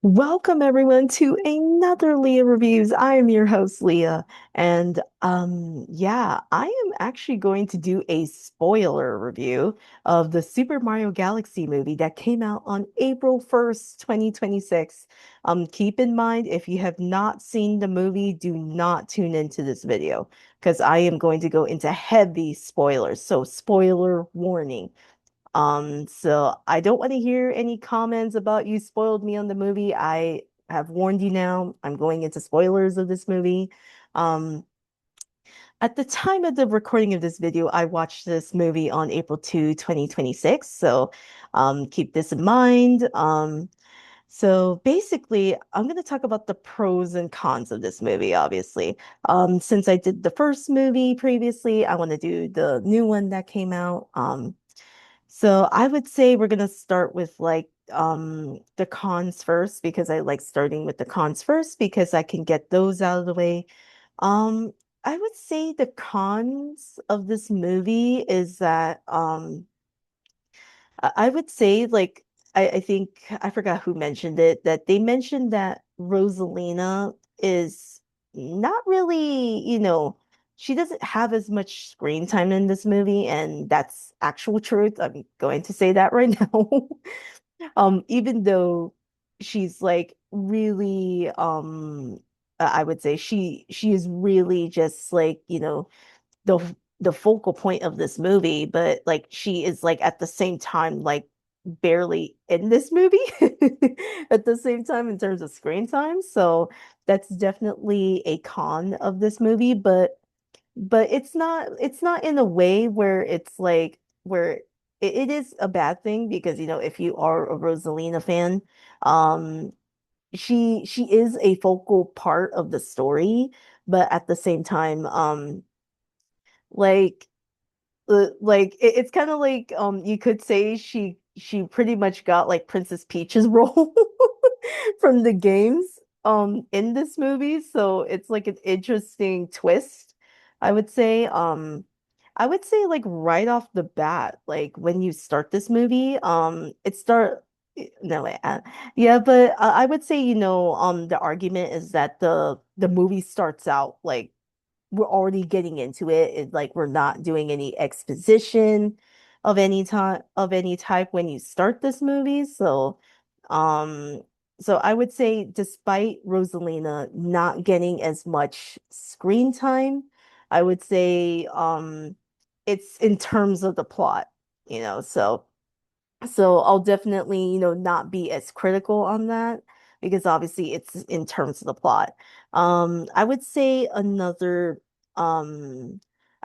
Welcome everyone to another Leah Reviews. I am your host Leah, and yeah, I am actually going to do a spoiler review of the Super Mario Galaxy movie that came out on April 1st, 2026. Keep in mind if you have not seen the movie, do not tune into this video because I am going to go into heavy spoilers. So spoiler warning. So I don't want to hear any comments about you spoiled me on the movie. I have warned you now. I'm going into spoilers of this movie. Um, at the time of the recording of this video, I watched this movie on April 2, 2026. So keep this in mind. So basically, I'm going to talk about the pros and cons of this movie, obviously. Since I did the first movie previously, I want to do the new one that came out. So I would say we're gonna start with like the cons first because I like starting with the cons first because I can get those out of the way. Um I would say the cons of this movie is that I would say like I think I forgot who mentioned it that they mentioned that Rosalina is not really, she doesn't have as much screen time in this movie, and that's actual truth. I'm going to say that right now. Even though she's like really I would say she is really just like, the the focal point of this movie, but like she is like at the same time like barely in this movie at the same time in terms of screen time. So that's definitely a con of this movie, but it's not in a way where it's like where it is a bad thing because if you are a Rosalina fan, um she is a focal part of the story, but at the same time like it's kind of like you could say she pretty much got like Princess Peach's role from the games in this movie, so it's like an interesting twist. I would say like right off the bat, like when you start this movie, it start no wait yeah, but I would say the argument is that the movie starts out like we're already getting into it. Like we're not doing any exposition of any type when you start this movie. Um, so I would say despite Rosalina not getting as much screen time, I would say it's in terms of the plot, you know. So I'll definitely, not be as critical on that because obviously it's in terms of the plot. I would say um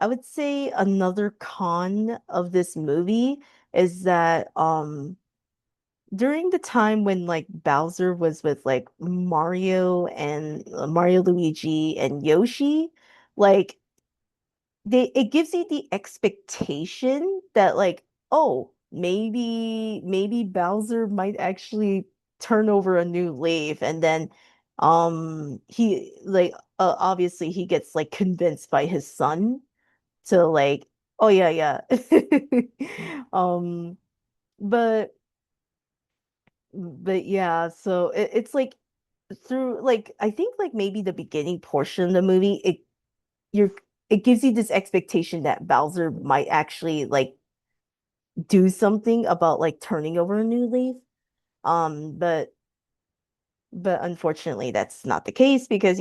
another con of this movie is that during the time when like Bowser was with like Mario and Mario, Luigi and Yoshi, like it gives you the expectation that like, oh, maybe Bowser might actually turn over a new leaf, and then he like obviously he gets like convinced by his son to like, oh yeah, yeah. um but but yeah, so it's like through like I think like maybe the beginning portion of the movie, you're it gives you this expectation that Bowser might actually like do something about like turning over a new leaf. But unfortunately that's not the case because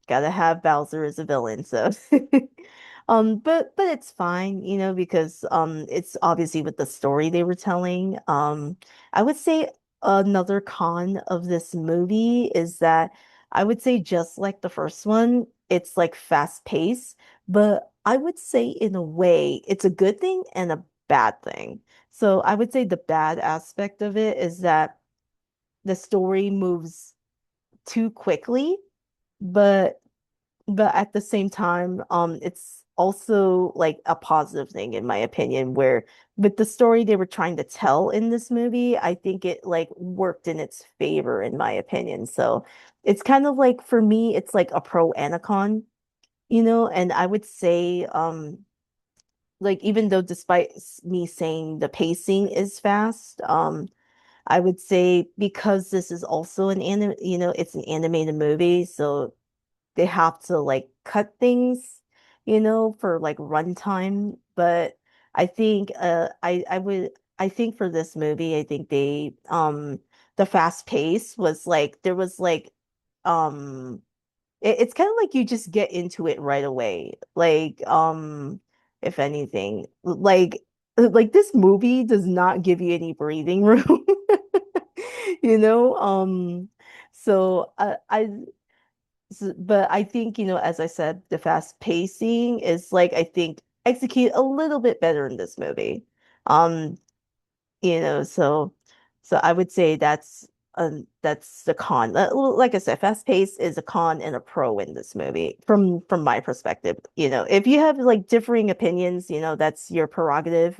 gotta have Bowser as a villain. So but it's fine, because it's obviously with the story they were telling. I would say another con of this movie is that I would say just like the first one, it's like fast paced, but I would say in a way it's a good thing and a bad thing. So I would say the bad aspect of it is that the story moves too quickly, but at the same time, it's also like a positive thing in my opinion, where with the story they were trying to tell in this movie, I think it like worked in its favor in my opinion. So it's kind of like for me, it's like a pro and a con, and I would say like even though despite me saying the pacing is fast, I would say because this is also it's an animated movie, so they have to like cut things, for like runtime. But I think I think for this movie, I think the fast pace was like there was like it's kind of like you just get into it right away. Like if anything, like this movie does not give you any breathing room. You know, so but I think, as I said, the fast pacing is like I think execute a little bit better in this movie. Um, so I would say that's the con. Well, like I said, fast pace is a con and a pro in this movie from my perspective. If you have like differing opinions, that's your prerogative,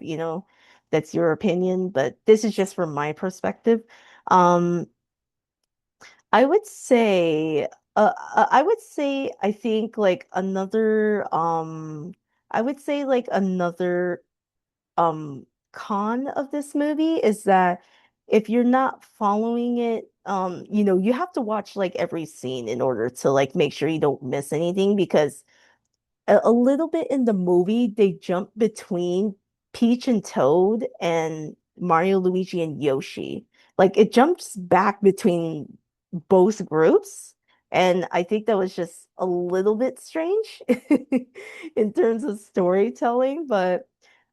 that's your opinion, but this is just from my perspective. Um, I would say, I would say, I think like I would say like another um con of this movie is that if you're not following it, you have to watch like every scene in order to like make sure you don't miss anything because a little bit in the movie, they jump between Peach and Toad and Mario, Luigi, and Yoshi. Like it jumps back between both groups. And I think that was just a little bit strange in terms of storytelling, but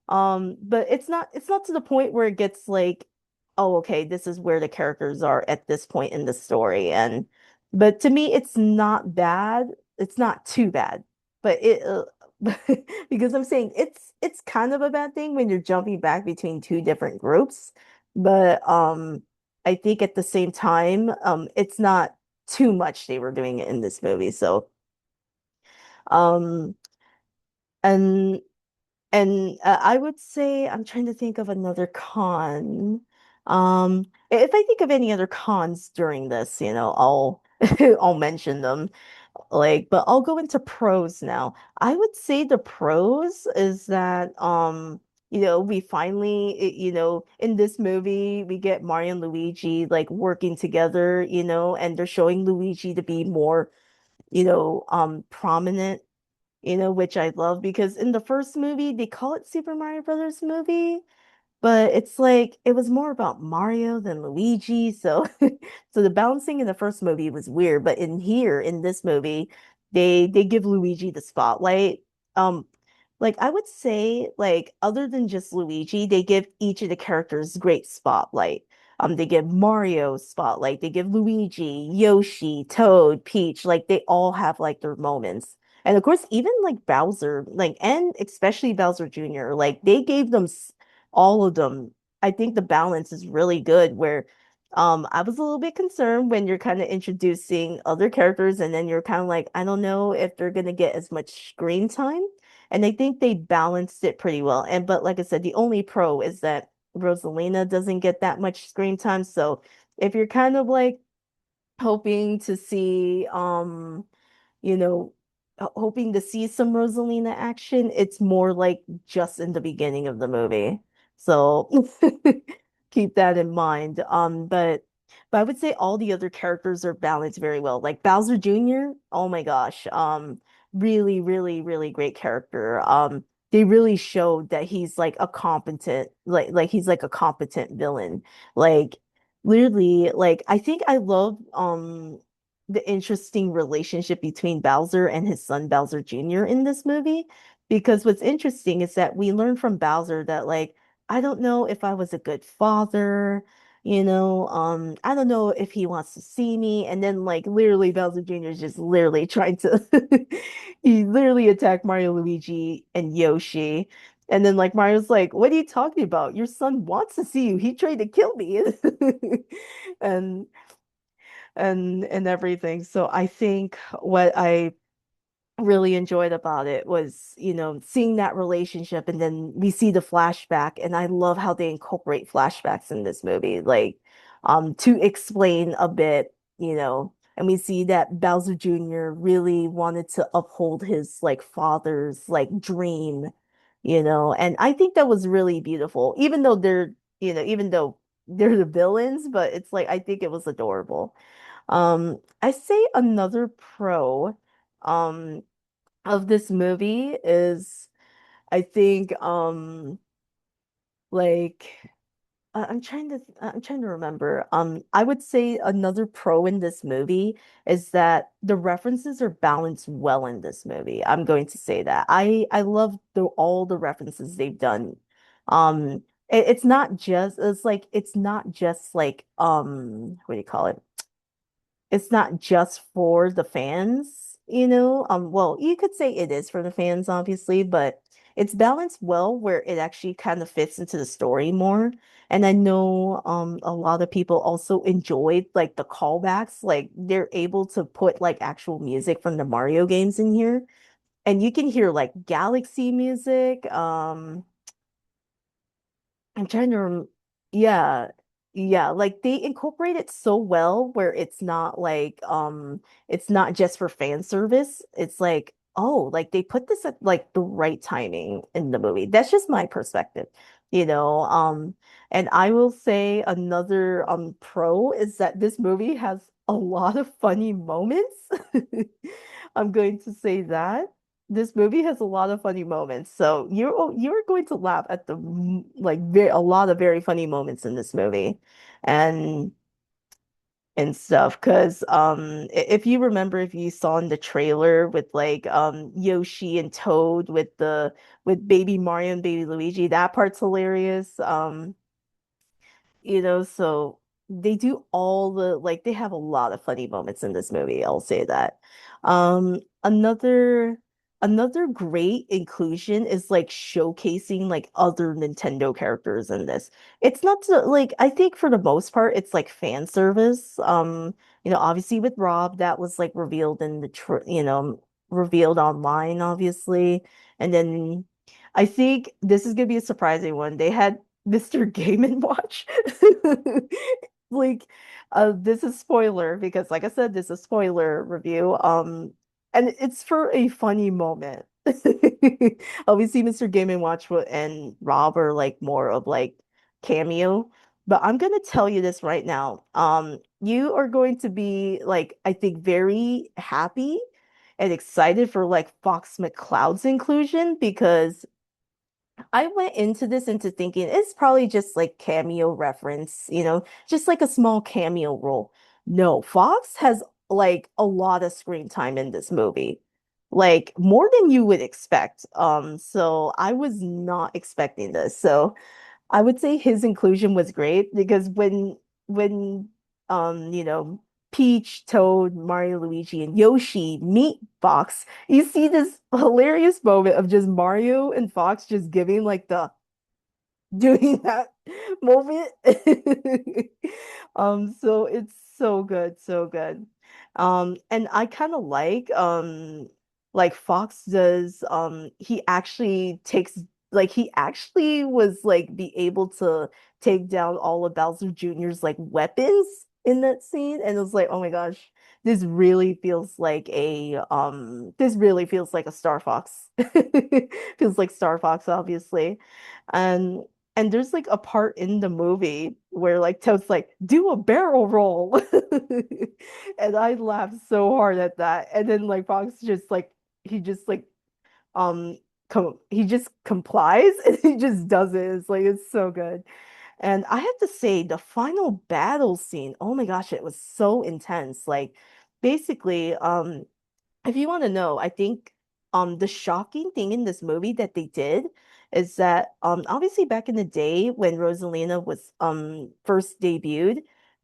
it's not to the point where it gets like, oh, okay, this is where the characters are at this point in the story. But to me, it's not bad. It's not too bad but because I'm saying it's kind of a bad thing when you're jumping back between two different groups, but I think at the same time it's not too much they were doing it in this movie. So um and I would say I'm trying to think of another con. If I think of any other cons during this, I'll I'll mention them. But I'll go into pros now. I would say the pros is that we finally in this movie we get Mario and Luigi like working together, and they're showing Luigi to be more, prominent, which I love because in the first movie they call it Super Mario Brothers movie, but it's like it was more about Mario than Luigi. So so the balancing in the first movie was weird, but in this movie, they give Luigi the spotlight. Um like I would say like other than just Luigi, they give each of the characters great spotlight. They give Mario spotlight, they give Luigi, Yoshi, Toad, Peach, like they all have like their moments. And of course, even like Bowser, like and especially Bowser Jr., like they gave them all of them. I think the balance is really good where I was a little bit concerned when you're kind of introducing other characters and then you're kind of like, I don't know if they're gonna get as much screen time. And I think they balanced it pretty well. And but like I said, the only pro is that Rosalina doesn't get that much screen time. So if you're kind of like hoping to see you know, hoping to see some Rosalina action. It's more like just in the beginning of the movie. So keep that in mind. But I would say all the other characters are balanced very well. Like Bowser Jr., oh my gosh. Really, really, really great character. They really showed that he's like a competent, like he's like a competent villain. Like literally, like I think I love the interesting relationship between Bowser and his son Bowser Jr. in this movie. Because what's interesting is that we learn from Bowser that like I don't know if I was a good father, I don't know if he wants to see me. And then like literally Bowser Jr. is just literally trying to he literally attacked Mario, Luigi, and Yoshi. And then like Mario's like, what are you talking about? Your son wants to see you. He tried to kill me. And and everything. So I think what I really enjoyed about it was, seeing that relationship and then we see the flashback and I love how they incorporate flashbacks in this movie, like to explain a bit, and we see that Bowser Jr. really wanted to uphold his like father's like dream, and I think that was really beautiful, even though they're the villains, but it's like I think it was adorable. I say another pro um of this movie is I think like I'm trying to remember. I would say another pro in this movie is that the references are balanced well in this movie. I'm going to say that. I love all the references they've done. It's not just it's not just like what do you call it? It's not just for the fans, you know. Well, you could say it is for the fans, obviously, but it's balanced well where it actually kind of fits into the story more. And I know a lot of people also enjoyed like the callbacks, like they're able to put like actual music from the Mario games in here. And you can hear like Galaxy music. I'm trying to yeah. Yeah, like they incorporate it so well where it's not just for fan service. It's like, oh, like they put this at like the right timing in the movie. That's just my perspective, you know. And I will say another pro is that this movie has a lot of funny moments. I'm going to say that this movie has a lot of funny moments. So you're going to laugh at the like a lot of very funny moments in this movie, and stuff. Because if you remember, if you saw in the trailer with like Yoshi and Toad with the with Baby Mario and Baby Luigi, that part's hilarious. You know, so they do all the like they have a lot of funny moments in this movie, I'll say that. Another great inclusion is like showcasing like other Nintendo characters in this. It's not to, like I think for the most part it's like fan service. You know, obviously with Rob that was like revealed in the tr you know, revealed online obviously. And then I think this is gonna be a surprising one. They had Mr. Game and Watch. Like, this is spoiler because, like I said, this is spoiler review. And it's for a funny moment. Obviously, Mr. Game and Watch and Rob are like more of like cameo, but I'm gonna tell you this right now. You are going to be like, I think, very happy and excited for like Fox McCloud's inclusion because I went into thinking it's probably just like cameo reference, you know, just like a small cameo role. No, Fox has like a lot of screen time in this movie. Like more than you would expect. So I was not expecting this. So I would say his inclusion was great because when you know Peach, Toad, Mario, Luigi, and Yoshi meet Fox, you see this hilarious moment of just Mario and Fox just giving like the doing that moment. So it's so good, so good. And I kind of like Fox does he actually takes like he actually was like be able to take down all of Bowser Jr.'s like weapons in that scene and it was like, oh my gosh, this really feels like a Star Fox. Feels like Star Fox, obviously. And there's like a part in the movie where like Toad's like, do a barrel roll. And I laughed so hard at that. And then like Fox just like he just like he just complies and he just does it. It's like it's so good. And I have to say the final battle scene, oh my gosh, it was so intense. Like basically, if you want to know, I think the shocking thing in this movie that they did is that obviously back in the day when Rosalina was first debuted,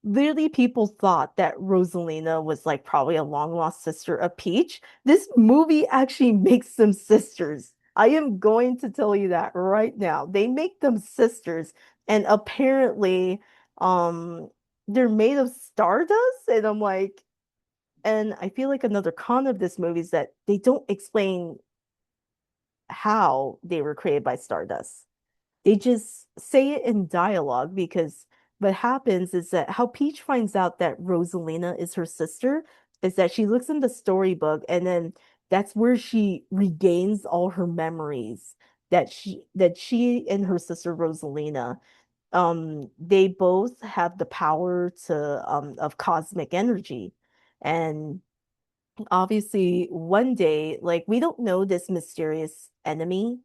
literally people thought that Rosalina was like probably a long lost sister of Peach. This movie actually makes them sisters. I am going to tell you that right now. They make them sisters, and apparently um they're made of stardust, and I'm like, and I feel like another con of this movie is that they don't explain how they were created by Stardust. They just say it in dialogue because what happens is that how Peach finds out that Rosalina is her sister is that she looks in the storybook and then that's where she regains all her memories that she and her sister Rosalina they both have the power to of cosmic energy. And obviously one day, like we don't know this mysterious enemy,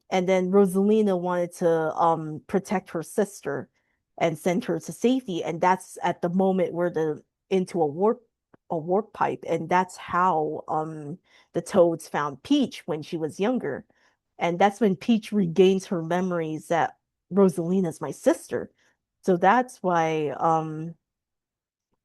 and then Rosalina wanted to protect her sister and send her to safety. And that's at the moment where the into a warp pipe. And that's how the Toads found Peach when she was younger. And that's when Peach regains her memories that Rosalina's my sister. So that's why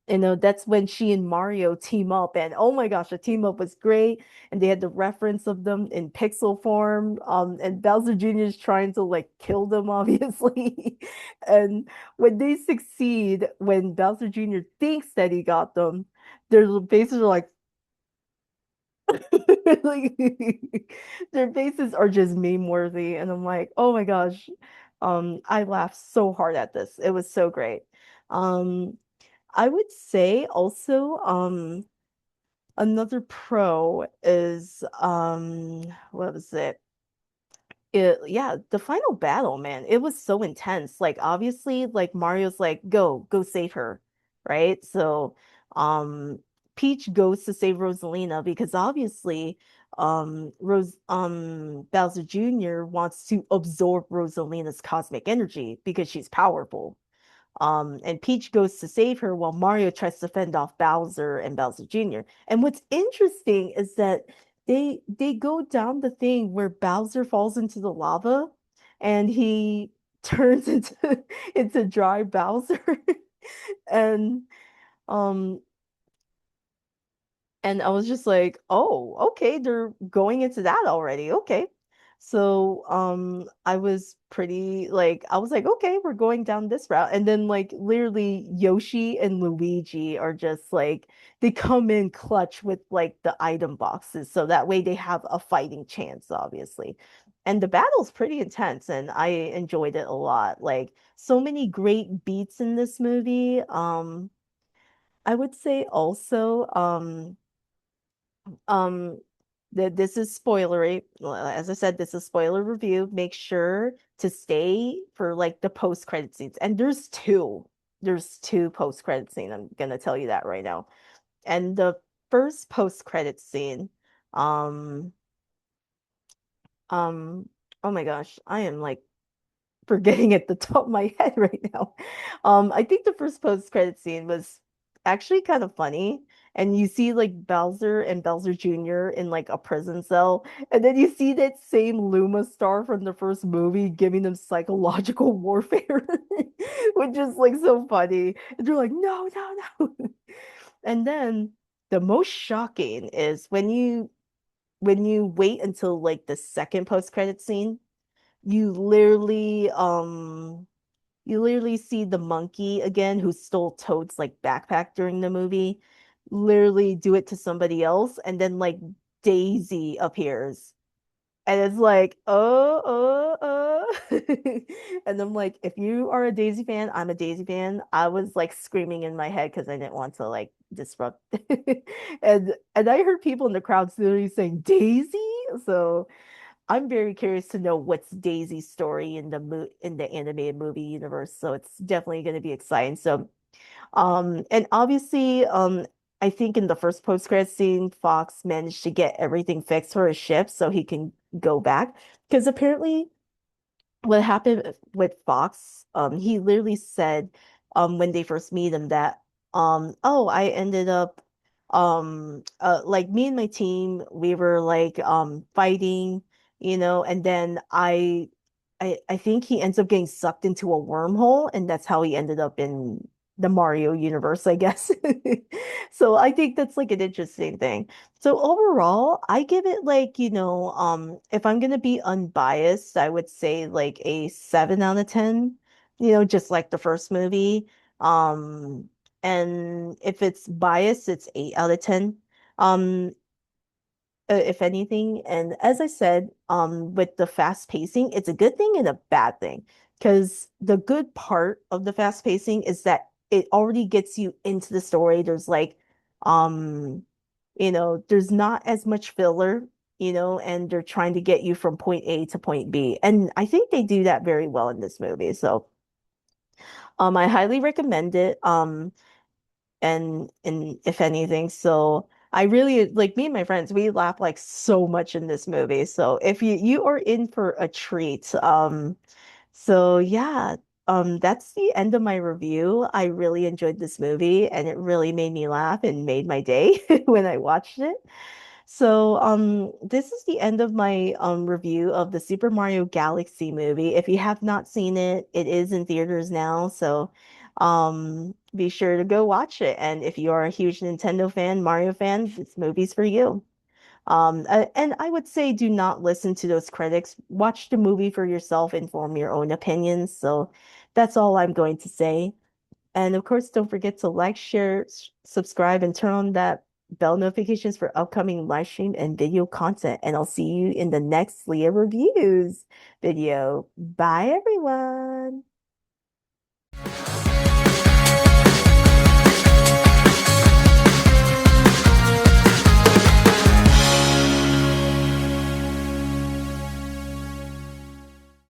that's when she and Mario team up, and oh my gosh, the team up was great. And they had the reference of them in pixel form. And Bowser Jr. is trying to like kill them, obviously. And when they succeed, when Bowser Jr. thinks that he got them, their faces are like, like their faces are just meme worthy. And I'm like, oh my gosh. I laughed so hard at this. It was so great. Um, I would say also, another pro is what was it? Yeah, the final battle, man, it was so intense. Like obviously, like Mario's like, go save her, right? So um Peach goes to save Rosalina because obviously Rose Bowser Jr. wants to absorb Rosalina's cosmic energy because she's powerful. And Peach goes to save her while Mario tries to fend off Bowser and Bowser Jr. And what's interesting is that they go down the thing where Bowser falls into the lava and he turns into into dry Bowser. And um and I was just like, oh, okay, they're going into that already. Okay. So I was pretty like I was like, okay, we're going down this route. And then like literally Yoshi and Luigi are just like they come in clutch with like the item boxes. So that way they have a fighting chance, obviously. And the battle's pretty intense and I enjoyed it a lot. Like so many great beats in this movie. I would say also um, that this is spoilery. Well, as I said, this is spoiler review. Make sure to stay for like the post-credit scenes. And there's two. There's two post-credit scene. I'm gonna tell you that right now. And the first post-credit scene, um, um, oh my gosh, I am like forgetting at the top of my head right now. I think the first post-credit scene was actually kind of funny. And you see like Bowser and Bowser Jr. in like a prison cell, and then you see that same Luma star from the first movie giving them psychological warfare, which is like so funny. And they're like, no, no, no. And then the most shocking is when you wait until like the second post-credit scene, you literally you literally see the monkey again who stole Toad's like backpack during the movie literally do it to somebody else, and then like Daisy appears and it's like and I'm like, if you are a Daisy fan, I'm a Daisy fan. I was like screaming in my head because I didn't want to like disrupt. And I heard people in the crowd literally saying Daisy. So I'm very curious to know what's Daisy's story in the in the animated movie universe. So it's definitely going to be exciting. So, and obviously, I think in the first post-credit scene, Fox managed to get everything fixed for his ship so he can go back. Because apparently, what happened with Fox, he literally said, when they first meet him that, oh, I ended up, like me and my team, we were like, fighting, and then I think he ends up getting sucked into a wormhole, and that's how he ended up in the Mario universe, I guess. So I think that's like an interesting thing. So overall, I give it like, if I'm gonna be unbiased, I would say like a 7 out of 10, just like the first movie. Um, and if it's biased, it's 8 out of 10. Um, if anything. And as I said, with the fast pacing, it's a good thing and a bad thing. Because the good part of the fast pacing is that it already gets you into the story. There's like, um, there's not as much filler, and they're trying to get you from point A to point B. And I think they do that very well in this movie. So I highly recommend it. And if anything, so I really like me and my friends, we laugh like so much in this movie. So if you are in for a treat, so yeah, that's the end of my review. I really enjoyed this movie and it really made me laugh and made my day when I watched it. So, this is the end of my review of the Super Mario Galaxy movie. If you have not seen it, it is in theaters now, so be sure to go watch it. And if you are a huge Nintendo fan, Mario fan, this movie's for you. And I would say do not listen to those critics. Watch the movie for yourself and form your own opinions. So that's all I'm going to say. And of course, don't forget to like, share, subscribe, and turn on that bell notifications for upcoming live stream and video content. And I'll see you in the next Leah Reviews video. Bye, everyone.